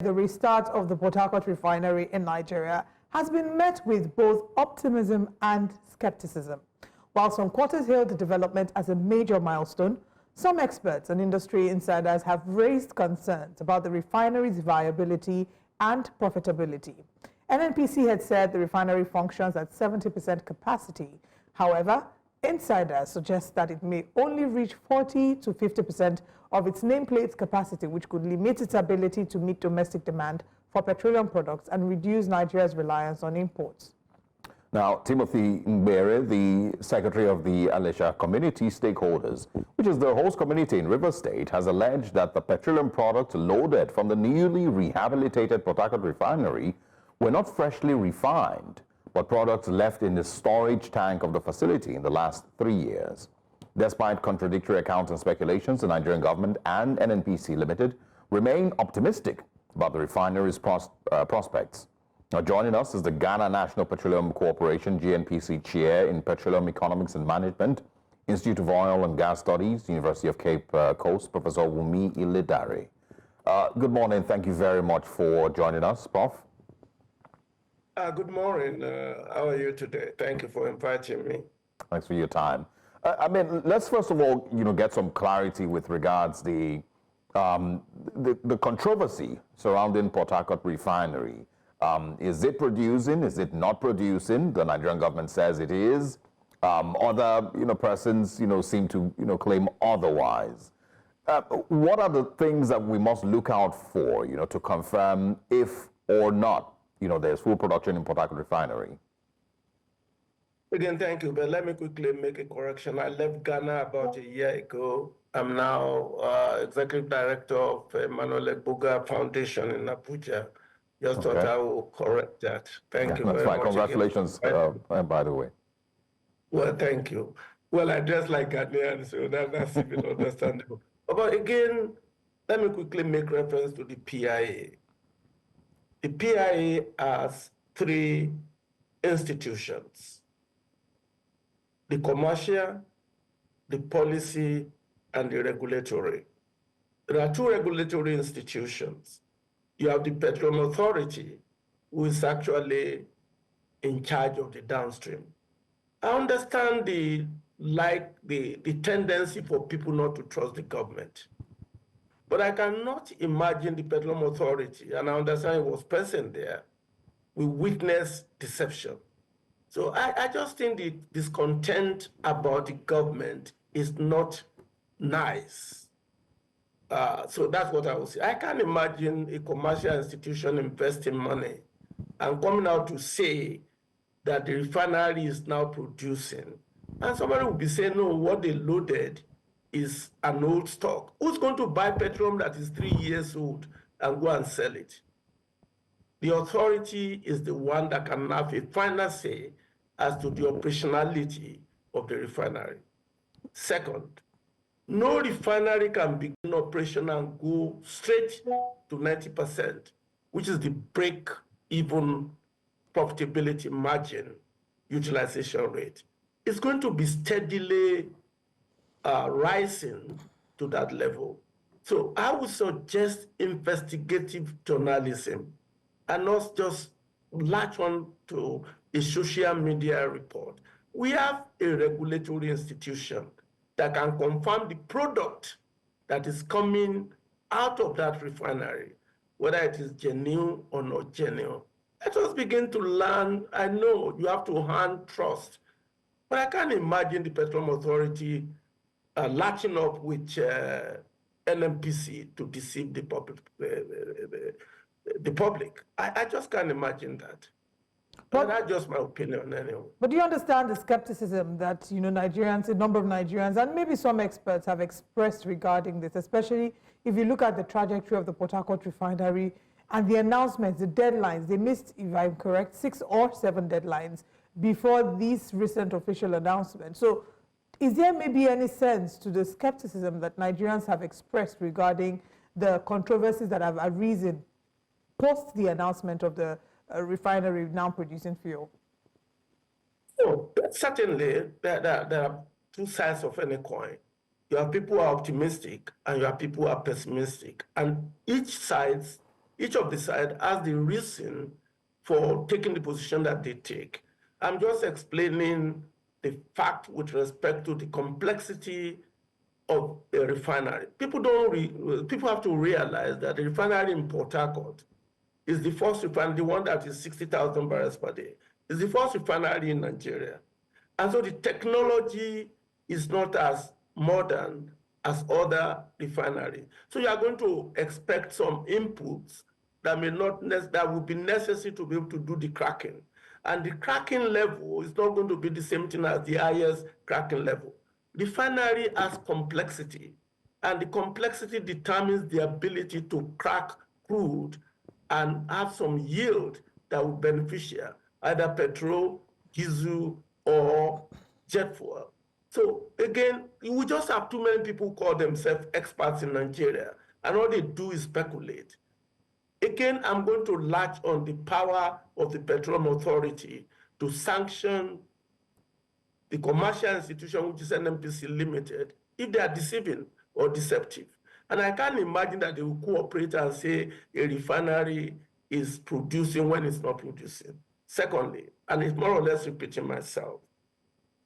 The restart of the Port Harcourt Refinery in Nigeria has been met with both optimism and skepticism. While some quarters hailed the development as a major milestone, some experts and industry insiders have raised concerns about the refinery's viability and profitability. NNPC had said the refinery functions at 70% capacity. However, insiders suggest that it may only reach 40 to 50% of its nameplate capacity, which could limit its ability to meet domestic demand for petroleum products and reduce Nigeria's reliance on imports. Now, Timothy Mgbere, the secretary of the Alesa community stakeholders, which is the host community in Rivers State, has alleged that the petroleum products loaded from the newly rehabilitated Port Harcourt Refinery were not freshly refined, but products left in the storage tank of the facility in the last 3 years. Despite contradictory accounts and speculations, the Nigerian government and NNPC Limited remain optimistic about the refinery's prospects. Now, joining us is the Ghana National Petroleum Corporation, GNPC Chair in Petroleum Economics and Management, Institute of Oil and Gas Studies, University of Cape Coast, Professor Wumi Ilidare. Good morning. Thank you very much for joining us, Prof. Good morning. How are you today? Thank you for inviting me. Thanks for your time. I mean, let's first of all, get some clarity with regards the controversy surrounding Port Harcourt Refinery. Is it producing? Is it not producing? The Nigerian government says it is. Other, persons, seem to, claim otherwise. What are the things that we must look out for, to confirm if or not, there's full production in Port Harcourt Refinery? Again, thank you, but let me quickly make a correction. I left Ghana about a year ago. I'm now Executive Director of Mgbere Foundation in Abuja. Just thought I will correct that. Thank you very much. Congratulations, by the way. Well, thank you. Well, I dress like Ghanaian, so that's even understandable. But again, let me quickly make reference to the PIA. The PIA has 3 institutions: the commercial, the policy, and the regulatory. There are 2 regulatory institutions. You have the Petroleum Authority, who is actually in charge of the downstream. I understand the tendency for people not to trust the government. But I cannot imagine the Petroleum Authority, and I understand it was present there, will witness deception. So I just think the discontent about the government is not nice. So that's what I would say. I can't imagine a commercial institution investing money and coming out to say that the refinery is now producing. And somebody will be saying, no, what they loaded is an old stock. Who's going to buy petroleum that is 3 years old and go and sell it? The authority is the one that can have a final say as to the operationality of the refinery. Second, no refinery can begin operation and go straight to 90%, which is the break-even profitability margin utilization rate. It's going to be steadily rising to that level. So I would suggest investigative journalism and not just latch on to a social media report. We have a regulatory institution that can confirm the product that is coming out of that refinery, whether it is genuine or not genuine. Let us begin to learn. I know you have to earn trust, but I can't imagine the Petroleum Authority latching up with NNPC to deceive the public. I just can't imagine that. But that's just my opinion anyway. But do you understand the skepticism that Nigerians, a number of Nigerians, and maybe some experts have expressed regarding this, especially if you look at the trajectory of the Port Harcourt Refinery and the announcements, the deadlines? They missed, if I'm correct, 6 or 7 deadlines before this recent official announcement. So is there maybe any sense to the skepticism that Nigerians have expressed regarding the controversies that have arisen post the announcement of the refinery now producing fuel? Oh, certainly, there are 2 sides of any coin. You have people who are optimistic and you have people who are pessimistic. And each side each of the side has the reason for taking the position that they take. I'm just explaining the fact with respect to the complexity of a refinery. People have to realize that the refinery in Port Harcourt is the first refinery, the one that is 60,000 barrels per day, is the first refinery in Nigeria. And so the technology is not as modern as other refineries. So you are going to expect some inputs that will be necessary to be able to do the cracking. And the cracking level is not going to be the same thing as the highest cracking level. Refinery has complexity, and the complexity determines the ability to crack crude and have some yield that will be beneficial, either petrol, diesel, or jet fuel. So again, we just have too many people who call themselves experts in Nigeria, and all they do is speculate. Again, I'm going to latch on the power of the Petroleum Authority to sanction the commercial institution, which is NNPC Limited, if they are deceiving or deceptive. And I can't imagine that they will cooperate and say a refinery is producing when it's not producing. Secondly, and it's more or less repeating myself,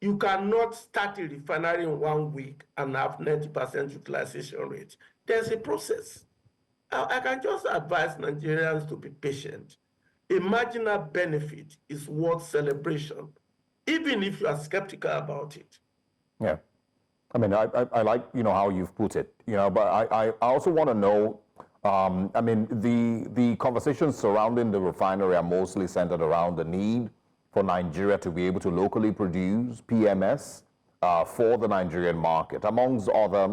you cannot start a refinery in 1 week and have 90% utilization rate. There's a process. I can just advise Nigerians to be patient. A marginal benefit is worth celebration, even if you are skeptical about it. Yeah. I mean, I like, how you've put it, but I also want to know, I mean, the conversations surrounding the refinery are mostly centered around the need for Nigeria to be able to locally produce PMS for the Nigerian market, amongst other,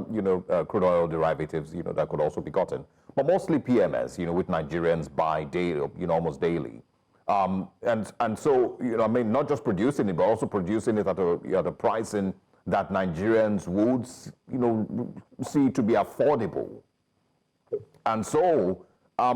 crude oil derivatives, that could also be gotten, but mostly PMS, which Nigerians buy daily, almost daily. And so, I mean, not just producing it, but also producing it at a pricing that Nigerians would, see to be affordable. And so, I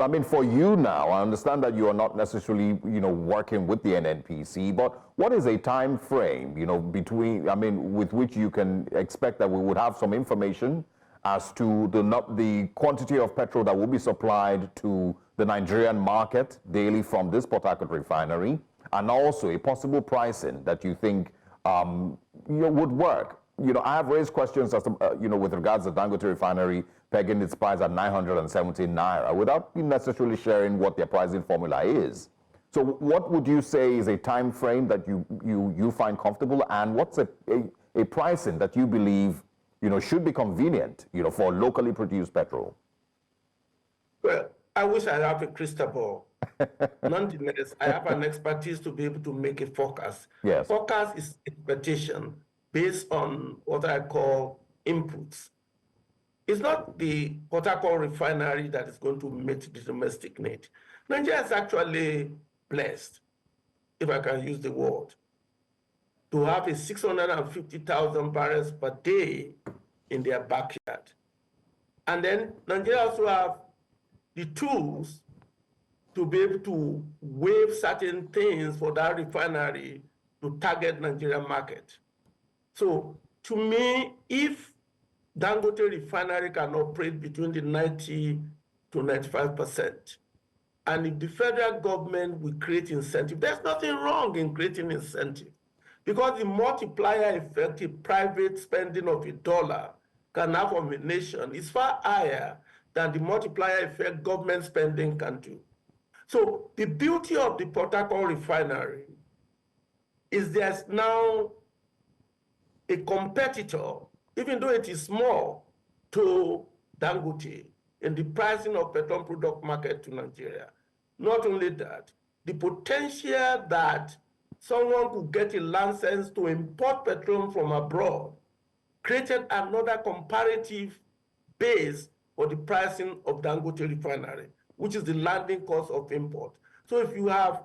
mean, for you now, I understand that you are not necessarily, working with the NNPC, but what is a time frame, with which you can expect that we would have some information as to the quantity of petrol that will be supplied to the Nigerian market daily from this Port Harcourt refinery, and also a possible pricing that you think would work? I have raised questions as to, with regards to Dangote refinery pegging its price at 970 naira without necessarily sharing what their pricing formula is. So what would you say is a time frame that you find comfortable, and what's a pricing that you believe should be convenient for locally produced petrol? Well, I wish I have a crystal ball. Nonetheless, I have an expertise to be able to make a forecast. Yes. Forecast is expectation based on what I call inputs. It's not the Port Harcourt refinery that is going to meet the domestic need. Nigeria is actually blessed, if I can use the word, to have a 650,000 barrels per day in their backyard. And then Nigeria also have the tools to be able to waive certain things for that refinery to target Nigerian market. So to me, if Dangote refinery can operate between the 90 to 95%, and if the federal government will create incentive, there's nothing wrong in creating incentive, because the multiplier effect in private spending of $1 can have on a nation is far higher than the multiplier effect government spending can do. So the beauty of the Port Harcourt refinery is there's now a competitor, even though it is small, to Dangote in the pricing of petroleum product market to Nigeria. Not only that, the potential that someone could get a license to import petroleum from abroad created another comparative base for the pricing of Dangote refinery, which is the landing cost of import. So if you have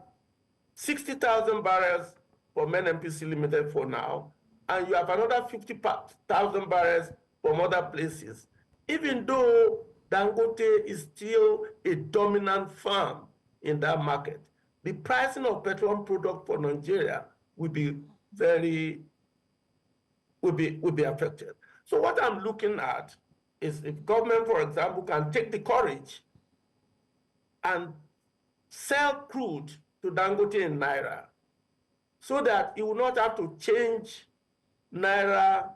60,000 barrels from NNPC Limited for now, and you have another 50,000 barrels from other places, even though Dangote is still a dominant firm in that market, the pricing of petroleum product for Nigeria will be affected. So what I'm looking at is if government, for example, can take the courage and sell crude to Dangote in Naira so that he will not have to change Naira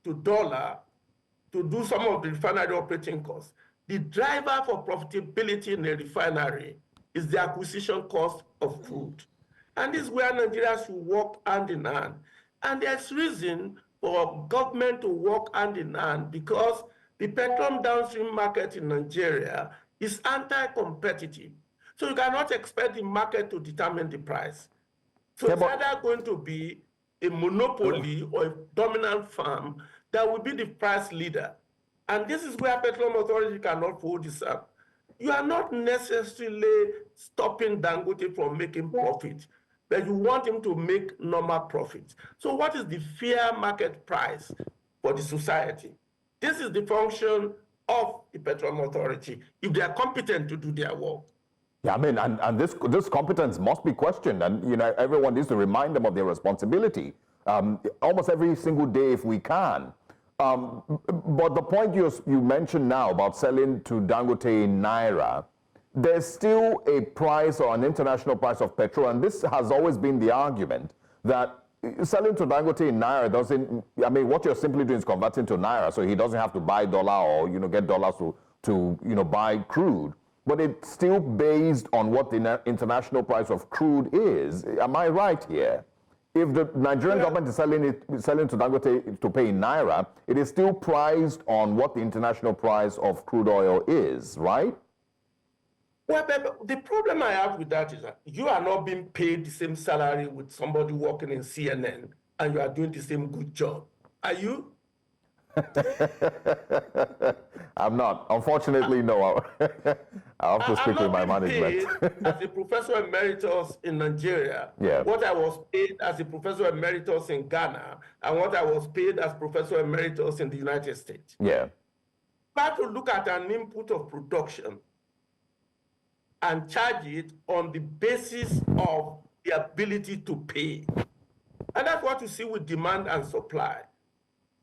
to dollar to do some of the refinery operating costs. The driver for profitability in a refinery is the acquisition cost of crude. And this is where Nigeria should work hand in hand. And there's reason for government to work hand in hand because the petroleum downstream market in Nigeria is anti-competitive. So you cannot expect the market to determine the price. So it's either going to be a monopoly or a dominant firm that will be the price leader. And this is where Petroleum Authority cannot hold this up. You are not necessarily stopping Dangote from making profit, but you want him to make normal profits. So what is the fair market price for the society? This is the function of the Petroleum Authority if they are competent to do their work. Yeah, I mean, and this competence must be questioned, and you know, everyone needs to remind them of their responsibility almost every single day if we can. But the point you mentioned now about selling to Dangote in Naira, there's still a price or an international price of petrol, and this has always been the argument that selling to Dangote in Naira doesn't, I mean, what you're simply doing is converting to Naira, so he doesn't have to buy dollar or, you know, get dollars to you know, buy crude. But it's still based on what the international price of crude is. Am I right here? If the Nigerian government is selling to Dangote to pay in Naira, it is still priced on what the international price of crude oil is, right? Well, the problem I have with that is that you are not being paid the same salary with somebody working in CNN, and you are doing the same good job. Are you? I'm not. Unfortunately, no. I have to speak with my management. As a professor emeritus in Nigeria, what I was paid as a professor emeritus in Ghana, and what I was paid as professor emeritus in the United States. Yeah. Try to look at an input of production and charge it on the basis of the ability to pay. And that's what you see with demand and supply.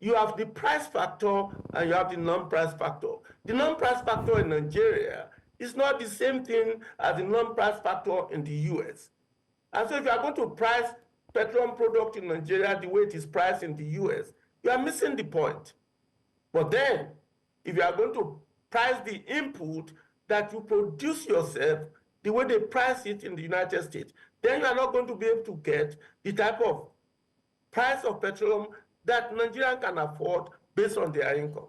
You have the price factor and you have the non-price factor. The non-price factor in Nigeria is not the same thing as the non-price factor in the US. And so if you are going to price petroleum product in Nigeria the way it is priced in the US, you are missing the point. But then, if you are going to price the input that you produce yourself the way they price it in the United States, then you are not going to be able to get the type of price of petroleum that Nigerians can afford based on their income.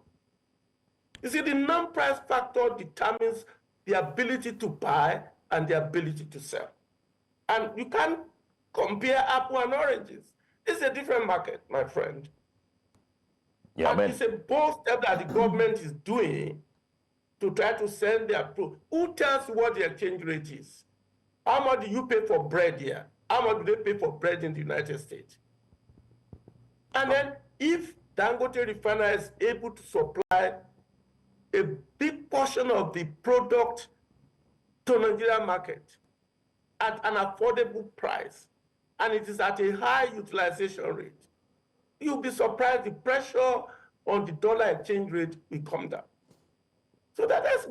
You see, the non-price factor determines the ability to buy and the ability to sell. And you can't compare apple and oranges. It's a different market, my friend. Yeah, and it's a bold step that the government is doing to try to send their product. Who tells you what the exchange rate is? How much do you pay for bread here? How much do they pay for bread in the United States? And then if Dangote Refinery is able to supply a big portion of the product to Nigerian market at an affordable price, and it is at a high utilization rate, you'll be surprised the pressure on the dollar exchange rate will come down. So that's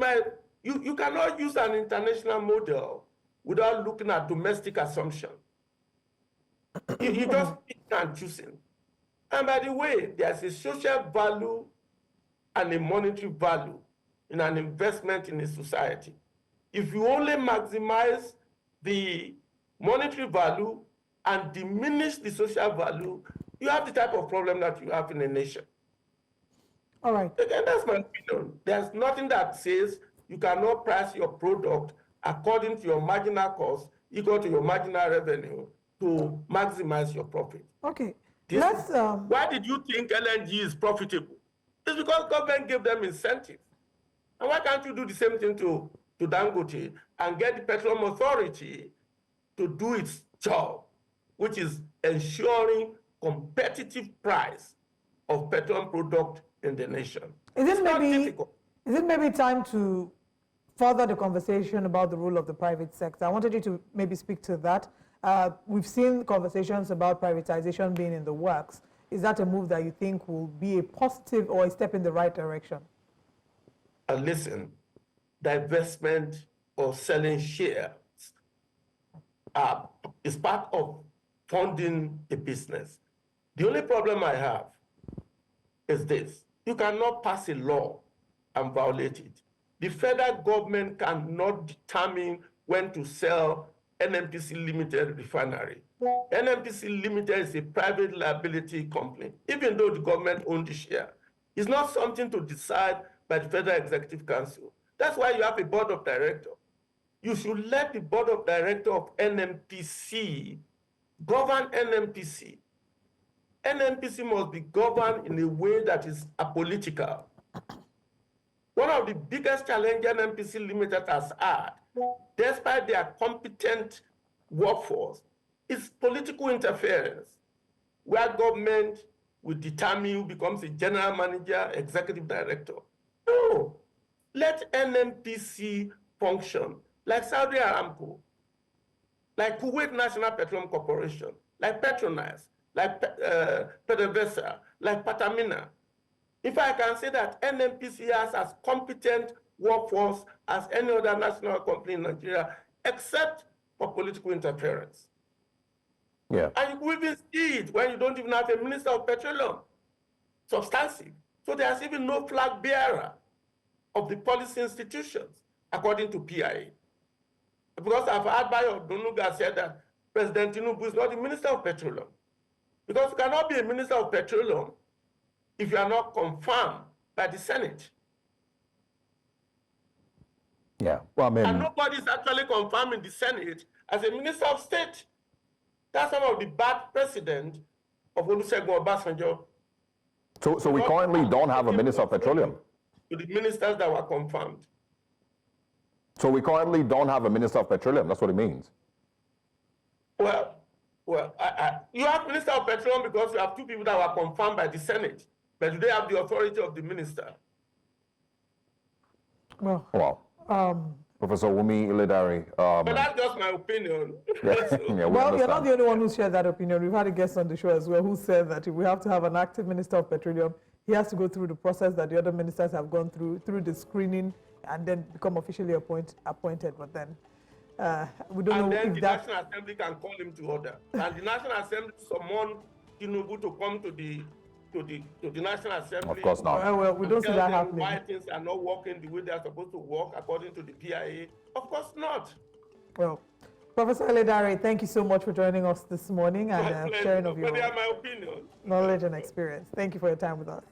you cannot use an international model without looking at domestic assumption. You just pick and choosing. And by the way, there's a social value and a monetary value in an investment in a society. If you only maximize the monetary value and diminish the social value, you have the type of problem that you have in a nation. All right. Again, that's my opinion. There's nothing that says you cannot price your product according to your marginal cost equal to your marginal revenue to maximize your profit. Okay. Why did you think LNG is profitable? It's because government gave them incentives. And why can't you do the same thing to Dangote and get the Petroleum Authority to do its job, which is ensuring competitive price of petroleum product in the nation? Is it maybe time to further the conversation about the role of the private sector? I wanted you to maybe speak to that. We've seen conversations about privatization being in the works. Is that a move that you think will be a positive or a step in the right direction? And listen, divestment or selling shares is part of funding a business. The only problem I have is this: you cannot pass a law and violate it. The federal government cannot determine when to sell NNPC Limited Refinery. NNPC Limited is a private liability company, even though the government owns the share. It's not something to decide by the Federal Executive Council. That's why you have a board of directors. You should let the board of directors of NNPC govern NNPC. NNPC must be governed in a way that is apolitical. One of the biggest challenges NNPC Limited has had, despite their competent workforce, is political interference, where government will determine who becomes a general manager, executive director. No, let NNPC function like Saudi Aramco, like Kuwait National Petroleum Corporation, like Petronas, like PDVSA, like Patamina. If I can say that NNPC has as competent workforce as any other national company in Nigeria, except for political interference. Yeah. And you even see it when you don't even have a minister of petroleum, substantive. So there's even no flag bearer of the policy institutions, according to PIA. Because I've heard Bayo Odunuga said that President Tinubu is not the minister of petroleum. Because you cannot be a minister of petroleum if you are not confirmed by the Senate. Yeah. Well, I mean, and nobody is actually confirmed in the Senate as a minister of state. That's some of the bad precedent of Olusegun Obasanjo. So we currently don't have a minister of petroleum. To the ministers that were confirmed. So we currently don't have a minister of petroleum. That's what it means. Well, you have minister of petroleum because you have two people that were confirmed by the Senate, but do they have the authority of the minister? Well, Professor Wumi Iledari. But that's just my opinion. Yeah, well, you're not the only one who shared that opinion. We've had a guest on the show as well who said that if we have to have an active minister of petroleum, he has to go through the process that the other ministers have gone through the screening, and then become officially appointed. But then we don't know if the National Assembly can call him to order. And the National Assembly summon Tinubu to come to the National Assembly. Of course not. Well, we don't see that happening. Why things are not working the way they are supposed to work according to the PIA? Of course not. Well, Professor Iledari, thank you so much for joining us this morning and sharing of your my opinion. knowledge and experience. Thank you for your time with us.